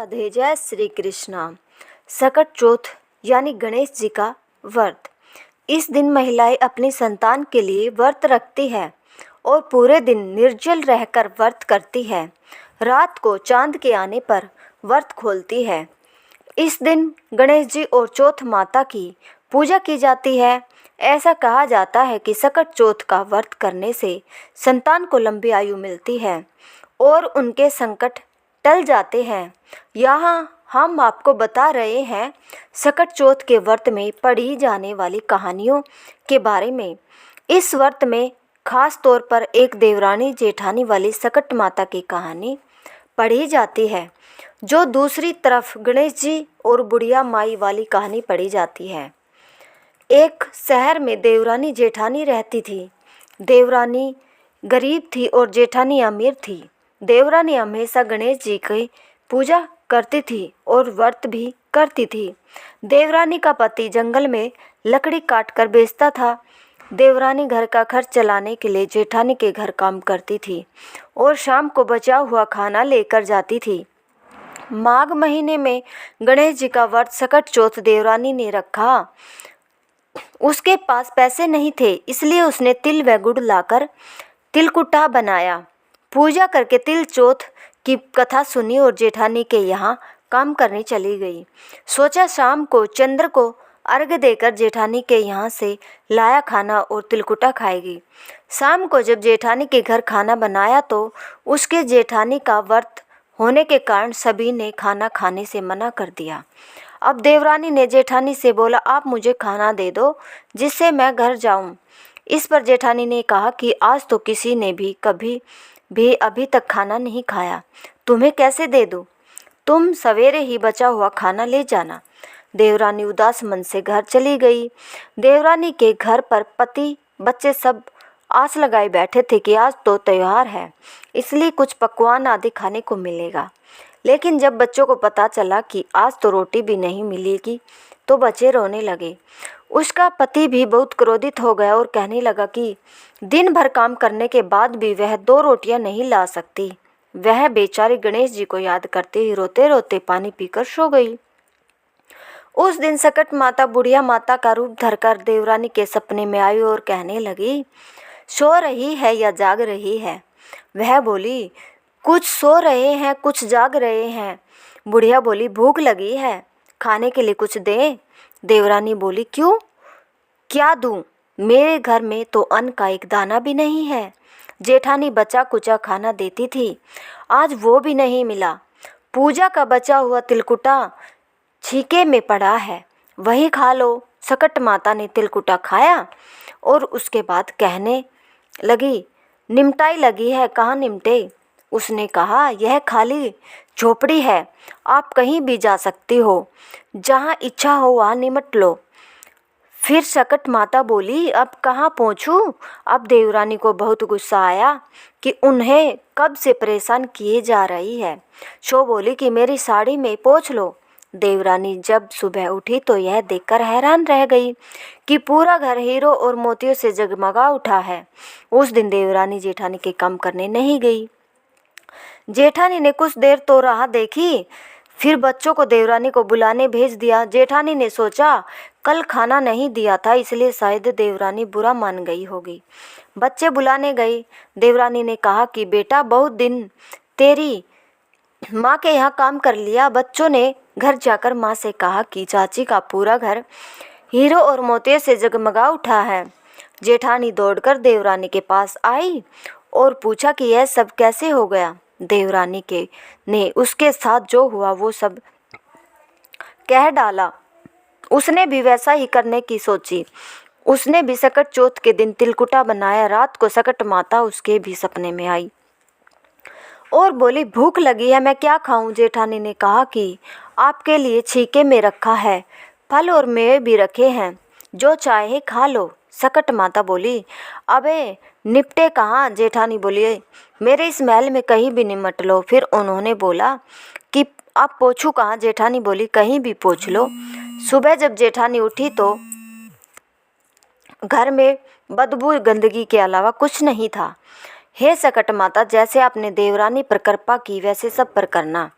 राधे। जय श्री कृष्णा। सकट चौथ यानी गणेश जी का व्रत। इस दिन महिलाएं अपनी संतान के लिए व्रत रखती है और पूरे दिन निर्जल रहकर व्रत करती है। रात को चांद के आने पर व्रत खोलती है। इस दिन गणेश जी और चौथ माता की पूजा की जाती है। ऐसा कहा जाता है कि सकट चौथ का व्रत करने से संतान को लंबी आयु मिलती है और उनके संकट टल जाते हैं। यहाँ हम आपको बता रहे हैं सकट चौथ के व्रत में पढ़ी जाने वाली कहानियों के बारे में। इस व्रत में खास तौर पर एक देवरानी जेठानी वाली सकट माता की कहानी पढ़ी जाती है, जो दूसरी तरफ गणेश जी और बुढ़िया माई वाली कहानी पढ़ी जाती है। एक शहर में देवरानी जेठानी रहती थी। देवरानी गरीब थी और जेठानी अमीर थी। देवरानी हमेशा गणेश जी की पूजा करती थी और व्रत भी करती थी। देवरानी का पति जंगल में लकड़ी काटकर बेचता था। देवरानी घर का खर्च चलाने के लिए जेठानी के घर काम करती थी और शाम को बचा हुआ खाना लेकर जाती थी। माघ महीने में गणेश जी का व्रत सकट चौथ देवरानी ने रखा। उसके पास पैसे नहीं थे, इसलिए उसने तिल व गुड़ लाकर तिलकुटा बनाया। पूजा करके तिल चौथ की कथा सुनी और जेठानी के यहाँ काम करने चली गई। सोचा शाम को चंद्र को अर्घ्य देकर जेठानी के यहाँ से लाया खाना और तिलकुटा खाएगी। शाम को जब जेठानी के घर खाना बनाया तो उसके जेठानी का व्रत होने के कारण सभी ने खाना खाने से मना कर दिया। अब देवरानी ने जेठानी से बोला, आप मुझे खाना दे दो जिससे मैं घर जाऊं। इस पर जेठानी ने कहा कि आज तो किसी ने भी कभी भी अभी तक खाना नहीं खाया, तुम्हें कैसे दे दूं? तुम सवेरे ही बचा हुआ खाना ले जाना। देवरानी उदास मन से घर चली गई। देवरानी के घर पर पति बच्चे सब आस लगाए बैठे थे कि आज तो त्योहार है, इसलिए कुछ पकवान आदि खाने को मिलेगा। लेकिन जब बच्चों को पता चला कि आज तो रोटी भी नहीं मिलेगी तो बच्चे रोने लगे। उसका पति भी बहुत क्रोधित हो गया और कहने लगा कि दिन भर काम करने के बाद भी वह 2 रोटियां नहीं ला सकती। वह बेचारी गणेश जी को याद करते ही रोते रोते पानी पीकर सो गई। उस दिन सकट माता बुढ़िया माता का रूप धरकर देवरानी के सपने में आई और कहने लगी, सो रही है या जाग रही है? वह बोली, कुछ सो रहे हैं कुछ जाग रहे हैं। बुढ़िया बोली, भूख लगी है, खाने के लिए कुछ दे? देवरानी बोली, क्यों, क्या दूं? मेरे घर में तो अन्न का एक दाना भी नहीं है। जेठानी बचा कुचा खाना देती थी, आज वो भी नहीं मिला। पूजा का बचा हुआ तिलकुटा छीके में पड़ा है, वही खा लो। सकट माता ने तिलकुटा खाया और उसके बाद कहने लगी, निमटाई लगी है, कहाँ निमटे? उसने कहा, यह खाली झोपड़ी है, आप कहीं भी जा सकती हो, जहाँ इच्छा हो वहाँ निमट लो। फिर सकट माता बोली, अब कहाँ पहुँचूँ? अब देवरानी को बहुत गुस्सा आया कि उन्हें कब से परेशान किए जा रही है। सो बोली कि मेरी साड़ी में पोंछ लो। देवरानी जब सुबह उठी तो यह देखकर हैरान रह गई कि पूरा घर हीरो और मोतियों से जगमगा उठा है। उस दिन देवरानी जेठानी के काम करने नहीं गई। जेठानी ने कुछ देर तो राह देखी, फिर बच्चों को देवरानी को बुलाने भेज दिया। जेठानी ने सोचा, कल खाना नहीं दिया था इसलिए शायद देवरानी बुरा मान गई होगी। बच्चे बुलाने गए। देवरानी ने कहा कि बेटा, बहुत दिन तेरी माँ के यहाँ काम कर लिया। बच्चों ने घर जाकर माँ से कहा कि चाची का पूरा घर हीरो और मोतियों से जगमगा उठा है। जेठानी दौड़कर देवरानी के पास आई और पूछा कि यह सब कैसे हो गया। देवरानी के ने उसके साथ जो हुआ वो सब कह डाला। उसने भी वैसा ही करने की सोची। उसने भी सकट चौथ के दिन तिलकुटा बनाया। रात को सकट माता उसके भी सपने में आई और बोली, भूख लगी है, मैं क्या खाऊं? जेठानी ने कहा कि आपके लिए छीके में रखा है, फल और मेवे भी रखे हैं, जो चाहे खा लो। सकट माता बोली, अबे निपटे कहाँ? जेठानी बोली, मेरे इस महल में कहीं भी निमट लो। फिर उन्होंने बोला कि अब पोछूं कहाँ? जेठानी बोली, कहीं भी पोंछ लो। सुबह जब जेठानी उठी तो घर में बदबू गंदगी के अलावा कुछ नहीं था। हे सकट माता, जैसे आपने देवरानी पर कृपा की वैसे सब पर करना।